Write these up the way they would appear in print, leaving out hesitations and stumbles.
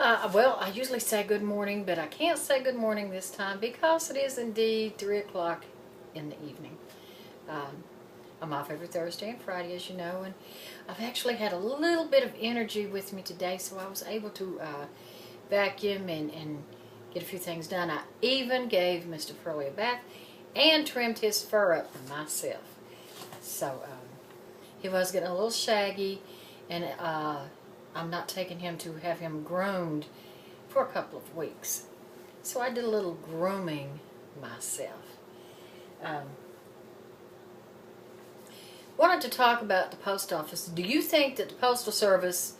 Well, I usually say good morning, but I can't say good morning this time because it is indeed 3 o'clock in the evening. Um, I'm off every Thursday and Friday, as you know, and I've actually had a little bit of energy with me today, so I was able to vacuum and get a few things done. I even gave Mr. Furley a bath and trimmed his fur up for myself. So he was getting a little shaggy, and I'm not taking him to have him groomed for a couple of weeks. So I did a little grooming myself. Wanted to talk about the post office. Do you think that the Postal Service,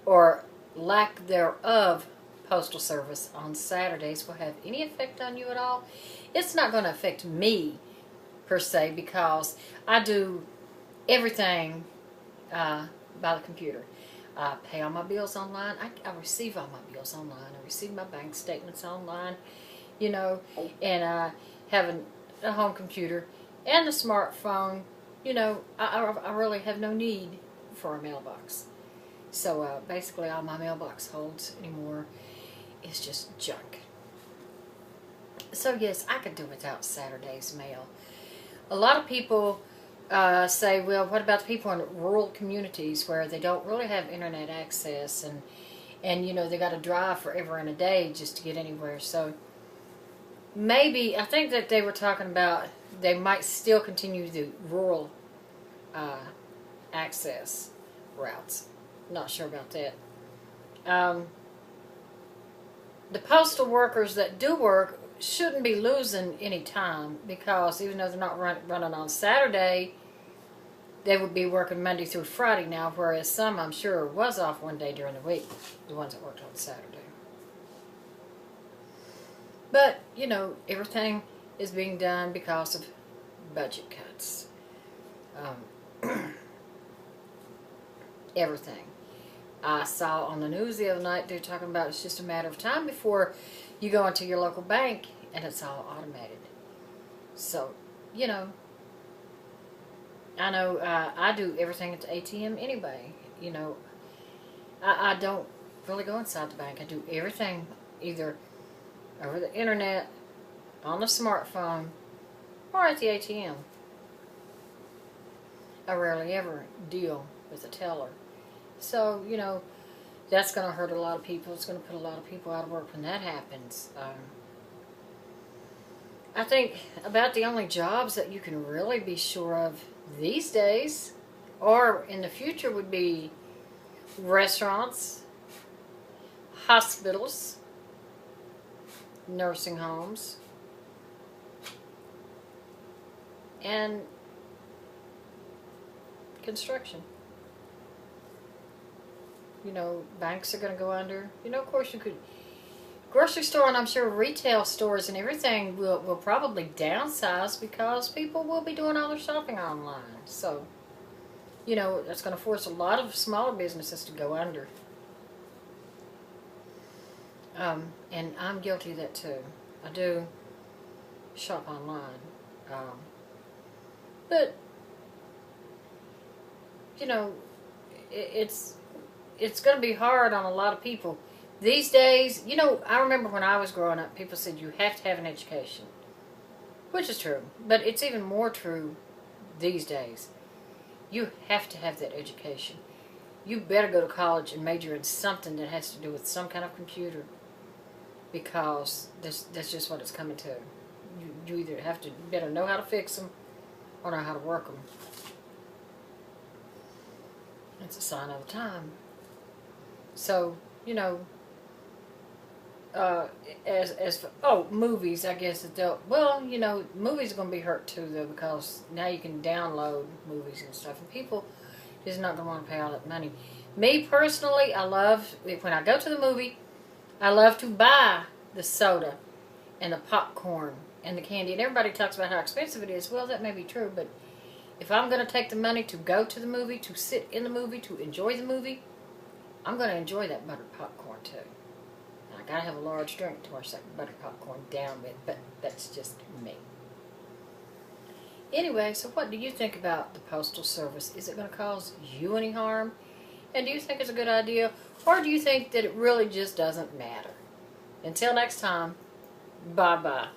or lack thereof Postal Service on Saturdays, will have any effect on you at all? It's not going to affect me per se because I do everything by the computer. I pay all my bills online. I receive all my bills online. I receive my bank statements online, you know, and I have a home computer and a smartphone. You know, I really have no need for a mailbox. So basically all my mailbox holds anymore is just junk. So yes, I could do without Saturday's mail. A lot of people say, well, what about the people in rural communities where they don't really have internet access and you know, they got to drive forever and a day just to get anywhere. So maybe, I think that they were talking about they might still continue the rural access routes. Not sure about that. The postal workers that do work shouldn't be losing any time because even though they're not running on Saturday, they would be working Monday through Friday now, whereas some, I'm sure, was off one day during the week, the ones that worked on Saturday. But, you know, everything is being done because of budget cuts. Everything. I saw on the news the other night, they're talking about it's just a matter of time before you go into your local bank and it's all automated. So, you know, I know I do everything at the ATM anyway. You know, I don't really go inside the bank. I do everything either over the internet, on the smartphone, or at the ATM. I rarely ever deal with a teller. So, you know, that's going to hurt a lot of people. It's going to put a lot of people out of work when that happens. I think about the only jobs that you can really be sure of these days or in the future would be restaurants, hospitals, nursing homes, and construction. You know, banks are going to go under. You know, of course you could, grocery store and I'm sure retail stores and everything will probably downsize because people will be doing all their shopping online. So, you know, that's going to force a lot of smaller businesses to go under. And I'm guilty of that too. I do shop online. But, you know, it's going to be hard on a lot of people. These days, you know, I remember when I was growing up, people said you have to have an education. Which is true. But it's even more true these days. You have to have that education. You better go to college and major in something that has to do with some kind of computer. Because that's just what it's coming to. You either have to better know how to fix them or know how to work them. It's a sign of the time. So, you know, movies, I guess, well, you know, movies are going to be hurt too, though, because now you can download movies and stuff, and people is not going to want to pay all that money. Me, personally, I love, when I go to the movie, I love to buy the soda and the popcorn and the candy, and everybody talks about how expensive it is. Well, that may be true, but if I'm going to take the money to go to the movie, to sit in the movie, to enjoy the movie, I'm going to enjoy that buttered popcorn too. And I got to have a large drink to wash that buttered popcorn down with, but that's just me. Anyway, so what do you think about the Postal Service? Is it going to cause you any harm? And do you think it's a good idea? Or do you think that it really just doesn't matter? Until next time, bye-bye.